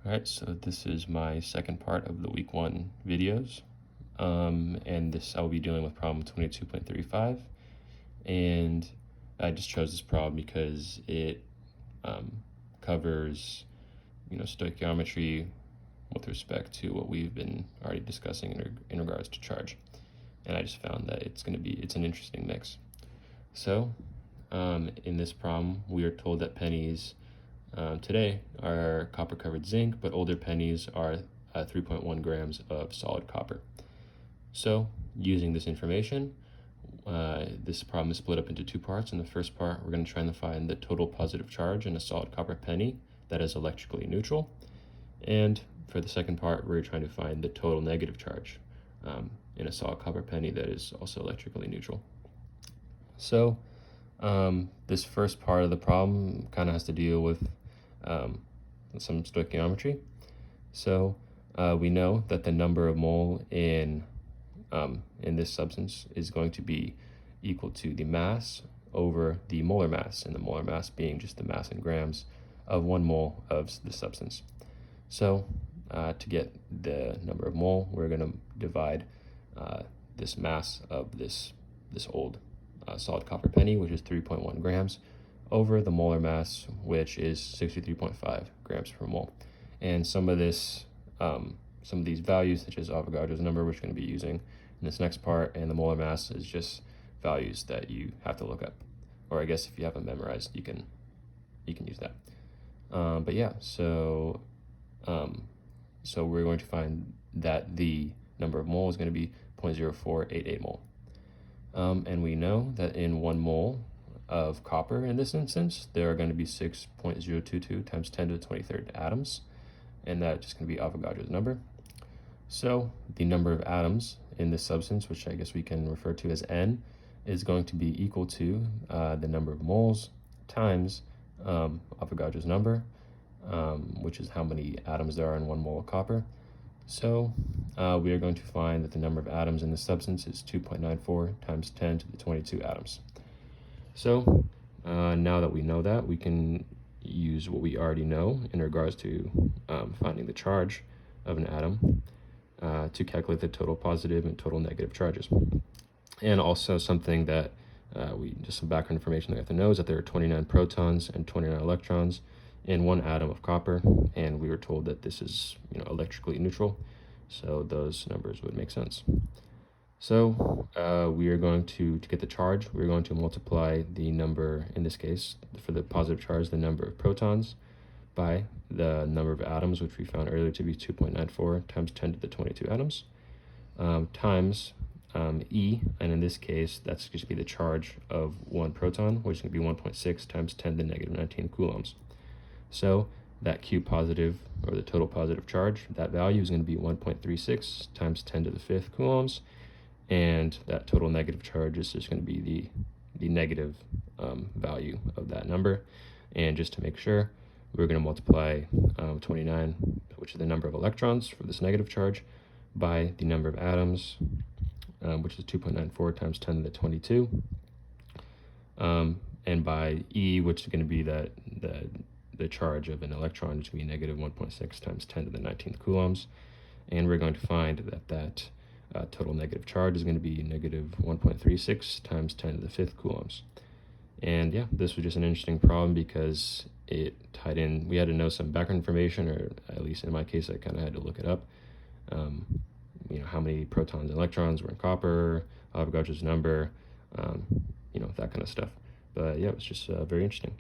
All right, so this is my second part of the week 1 videos. And this I will be dealing with problem 22.35. And I just chose this problem because it covers, stoichiometry with respect to what we've been already discussing in regards to charge. And I just found that it's an interesting mix. So in this problem, we are told that pennies today are copper covered zinc, but older pennies are 3.1 grams of solid copper. So using this information, this problem is split up into two parts. In the first part, we're going to try and find the total positive charge in a solid copper penny that is electrically neutral. And for the second part, we're trying to find the total negative charge in a solid copper penny that is also electrically neutral. So this first part of the problem kind of has to deal with some stoichiometry. So we know that the number of mole in this substance is going to be equal to the mass over the molar mass, and the molar mass being just the mass in grams of 1 mole of the substance. So to get the number of mole, we're going to divide this mass of this old solid copper penny, which is 3.1 grams, over the molar mass, which is 63.5 grams per mole. And some of these values, such as Avogadro's number, which we're going to be using in this next part, and the molar mass is just values that you have to look up, or I guess if you have them memorized, you can use that. But yeah, so we're going to find that the number of mole is going to be 0.0488 mole. And we know that in 1 mole of copper, in this instance, there are going to be 6.022 times 10 to the 23rd atoms, and that's just going to be Avogadro's number. So the number of atoms in this substance, which I guess we can refer to as N, is going to be equal to the number of moles times Avogadro's number, which is how many atoms there are in 1 mole of copper. So we are going to find that the number of atoms in the substance is 2.94 times 10 to the 22 atoms. So now that we know that, we can use what we already know in regards to finding the charge of an atom to calculate the total positive and total negative charges. And also something that just some background information that we have to know is that there are 29 protons and 29 electrons in 1 atom of copper, and we were told that this is electrically neutral, so those numbers would make sense. So we are going to get the charge, we're going to multiply the number, in this case for the positive charge, the number of protons, by the number of atoms, which we found earlier to be 2.94 times 10 to the 22 atoms, times E, and in this case that's going to be the charge of 1 proton, which is going to be 1.6 times 10 to the negative 19 coulombs. So that Q positive, or the total positive charge, that value is going to be 1.36 times 10 to the 5th coulombs, and that total negative charge is just going to be the negative value of that number. And just to make sure, we're going to multiply 29, which is the number of electrons for this negative charge, by the number of atoms, which is 2.94 times 10 to the 22, and by E, which is going to be the charge of an electron, which is going to be negative 1.6 times 10 to the 19th coulombs. And we're going to find that total negative charge is going to be negative 1.36 times 10 to the 5th coulombs. And yeah, this was just an interesting problem because it tied in, we had to know some background information, or at least in my case, I kind of had to look it up. How many protons and electrons were in copper, Avogadro's number, that kind of stuff. But yeah, it was just very interesting.